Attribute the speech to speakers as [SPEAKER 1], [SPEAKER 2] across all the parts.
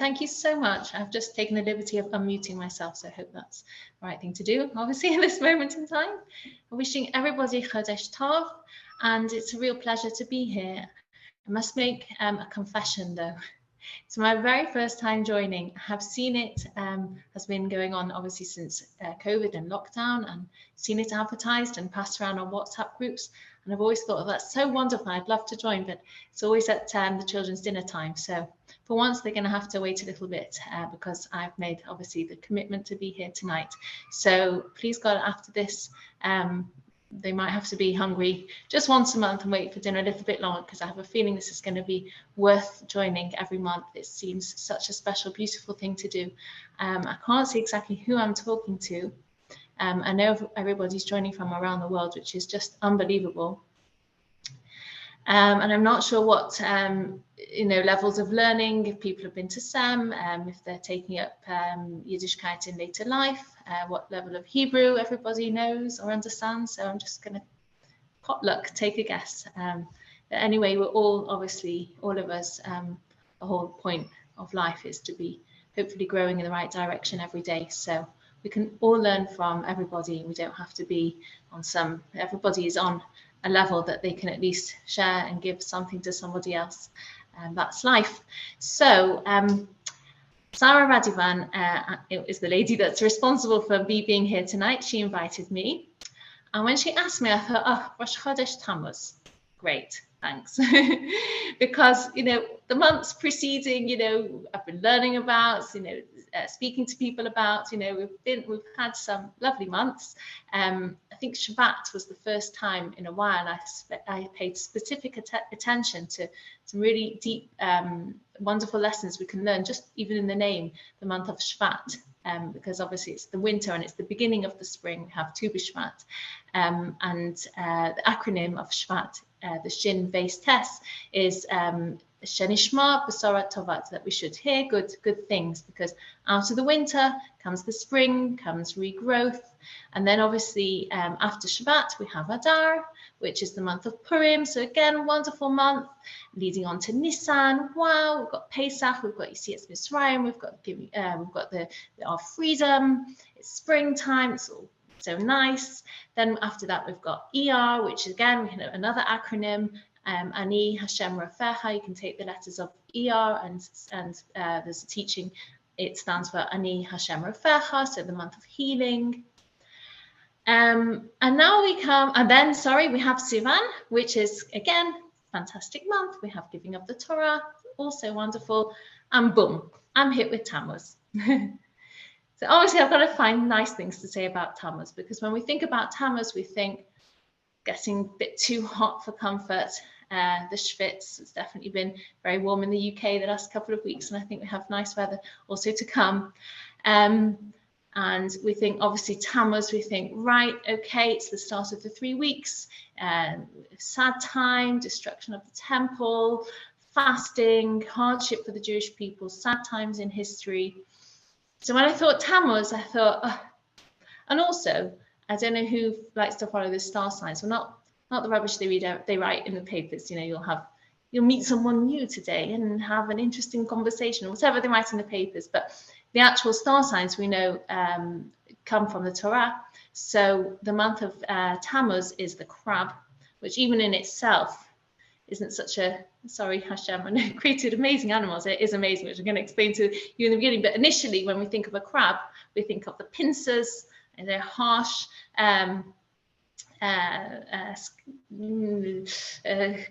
[SPEAKER 1] Thank you so much. I've just taken the liberty of unmuting myself, so I hope that's the right thing to do, obviously, in this moment in time. I'm wishing everybody Chodesh Tov, and it's a real pleasure to be here. I must make a confession, though. It's my very first time joining. I have seen it, has been going on obviously since COVID and lockdown, and seen it advertised and passed around on WhatsApp groups. And I've always thought, oh, that's so wonderful, I'd love to join, but it's always at the children's dinner time. So for once, they're going to have to wait a little bit because I've made obviously the commitment to be here tonight. So please God, after this, they might have to be hungry just once a month and wait for dinner a little bit longer, because I have a feeling this is going to be worth joining every month. It seems such a special, beautiful thing to do. I can't see exactly who I'm talking to. I know everybody's joining from around the world, which is just unbelievable. And I'm not sure what levels of learning, if people have been to SEM, if they're taking up Yiddishkeit in later life, what level of Hebrew everybody knows or understands. So I'm just going to potluck, take a guess. But anyway, we're all, obviously, all of us, the whole point of life is to be hopefully growing in the right direction every day. So we can all learn from everybody. We don't have to be on everybody is on a level that they can at least share and give something to somebody else. And that's life. So Sarah Radivan is the lady that's responsible for me being here tonight. She invited me. And when she asked me, I thought, oh, Rosh Chodesh Tammuz. Great, thanks. Because, the months preceding, I've been learning about, speaking to people about, we've had some lovely months. I think Shabbat was the first time in a while I paid specific attention to some really deep, wonderful lessons we can learn just even in the name, the month of Shvat. Because obviously it's the winter and it's the beginning of the spring. We have Tu B'Shvat, and the acronym of Shvat, the Shin base test, is Shenishma B'Sora Tovat, that we should hear good things, because out of the winter comes the spring, comes regrowth. And then obviously after Shabbat we have Adar, which is the month of Purim. So again, wonderful month leading on to Nisan. Wow, we've got Pesach, we've got Yetzias Mitzrayim, we've got our freedom. It's springtime. It's all so nice. Then after that we've got ER, which again another acronym. Ani Hashem Rafecha. You can take the letters of ER and there's a teaching. It stands for Ani Hashem Rafecha, so the month of healing. And now we come, and then, we have Sivan, which is, again, fantastic month. We have giving of the Torah, also wonderful. And boom, I'm hit with Tammuz. So obviously I've got to find nice things to say about Tammuz, because when we think about Tammuz, we think getting a bit too hot for comfort. The Schwitz, it's definitely been very warm in the UK the last couple of weeks, and I think we have nice weather also to come. And we think, obviously, Tammuz, we think, right, okay, it's the start of the 3 weeks, sad time, destruction of the temple, fasting, hardship for the Jewish people, sad times in history. So when I thought Tammuz, I thought, and also, I don't know who likes to follow the star signs. Well, not the rubbish they write in the papers. You'll meet someone new today and have an interesting conversation, or whatever they write in the papers. But the actual star signs we know come from the Torah. So the month of Tammuz is the crab, which even in itself isn't such a, sorry Hashem, I know created amazing animals. It is amazing, which I'm going to explain to you in the beginning. But initially, when we think of a crab, we think of the pincers, and they're harsh,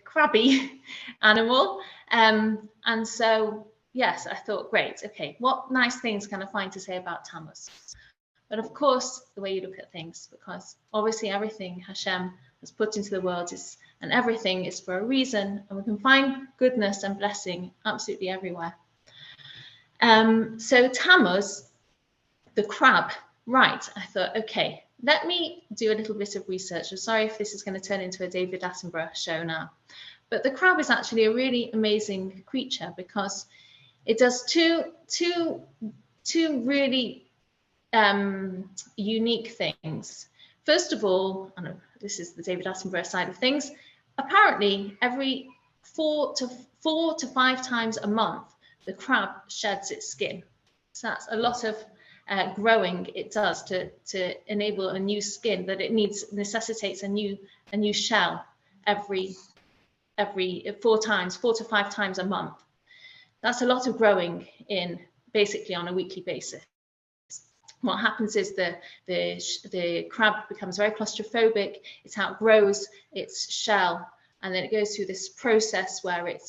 [SPEAKER 1] crabby animal. And so, yes, I thought, great, okay, what nice things can I find to say about Tammuz? But of course, the way you look at things, because obviously everything Hashem has put into the world and everything is for a reason, and we can find goodness and blessing absolutely everywhere. So Tammuz, the crab, right, I thought, okay, let me do a little bit of research. I'm sorry if this is going to turn into a David Attenborough show now, but the crab is actually a really amazing creature, because it does two really unique things. First of all, I know this is the David Attenborough side of things, apparently every 4 to 5 times a month, the crab sheds its skin. So that's a lot of growing it does to enable a new skin that it necessitates a new shell every 4 to 5 times a month. That's a lot of growing in basically on a weekly basis. What happens is the crab becomes very claustrophobic, it outgrows its shell, and then it goes through this process where it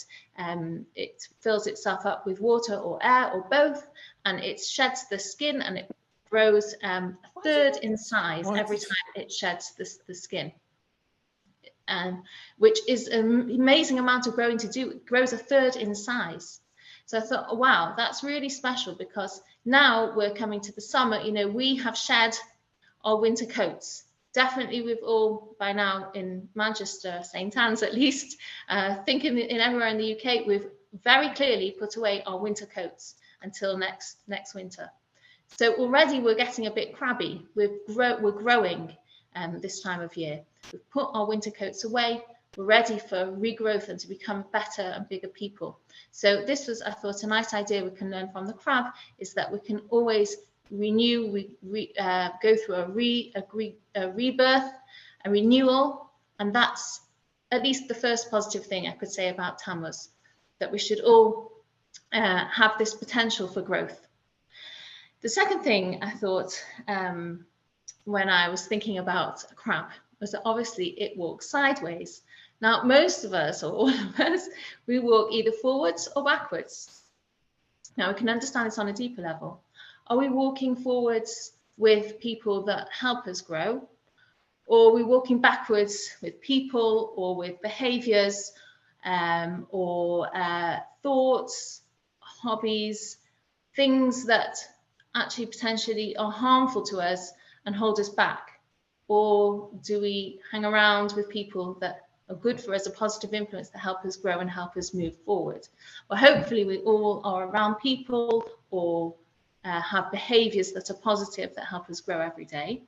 [SPEAKER 1] fills itself up with water or air or both, and it sheds the skin, and it grows a third in size every time it sheds the skin. Which is an amazing amount of growing to do. It grows a third in size. So I thought, wow, that's really special, because now we're coming to the summer. You know, we have shed our winter coats. Definitely we've all, by now in Manchester, St. Anne's at least, thinking in everywhere in the UK, we've very clearly put away our winter coats until next winter. So already we're getting a bit crabby. We're growing this time of year. We've put our winter coats away. We're ready for regrowth and to become better and bigger people. So this was, I thought, a nice idea we can learn from the crab, is that we can always renew, go through a rebirth, a renewal, and that's at least the first positive thing I could say about Tammuz, that we should all have this potential for growth. The second thing I thought when I was thinking about a crab was that obviously it walks sideways. Now, most of us, or all of us, we walk either forwards or backwards. Now, we can understand this on a deeper level. Are we walking forwards with people that help us grow? Or are we walking backwards with people or with behaviors or thoughts, hobbies, things that actually potentially are harmful to us and hold us back? Or do we hang around with people that are good for us, a positive influence that help us grow and help us move forward? Well, hopefully we all are around people or have behaviors that are positive that help us grow every day.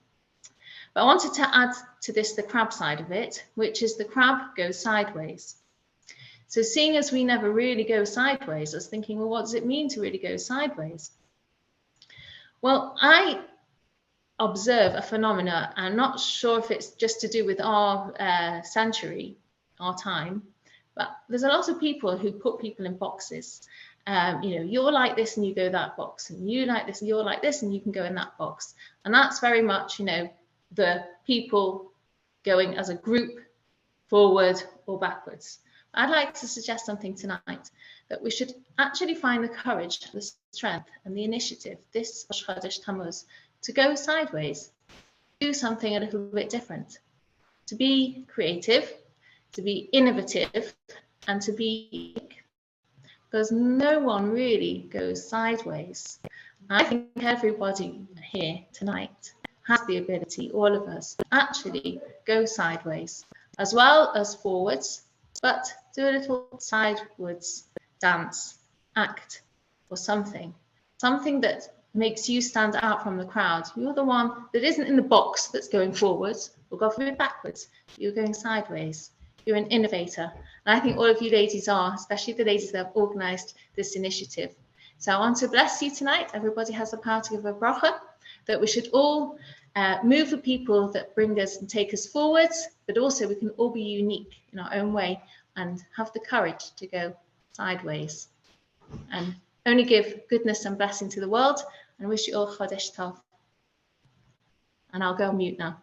[SPEAKER 1] But I wanted to add to this the crab side of it, which is the crab goes sideways. So seeing as we never really go sideways, I was thinking, well, what does it mean to really go sideways? Well, I observe a phenomena. I'm not sure if it's just to do with our century, our time, but there's a lot of people who put people in boxes. You know, you're like this and you go that box, and you like this and you're like this and you can go in that box. And that's very much, you know, the people going as a group forward or backwards. I'd like to suggest something tonight, that we should actually find the courage, the strength and the initiative this Rosh Chodesh Tammuz to go sideways, do something a little bit different, to be creative, to be innovative, and to be unique. Because no one really goes sideways. I think everybody here tonight has the ability, all of us, to actually go sideways, as well as forwards, but do a little sidewards dance, act, or something that makes you stand out from the crowd. You're the one that isn't in the box that's going forwards, or God forbid backwards. You're going sideways. You're an innovator. And I think all of you ladies are, especially the ladies that have organised this initiative. So I want to bless you tonight. Everybody has the power to give a bracha, that we should all move the people that bring us and take us forwards, but also we can all be unique in our own way and have the courage to go sideways and only give goodness and blessing to the world, and wish you all Chodesh Tov. And I'll go on mute now.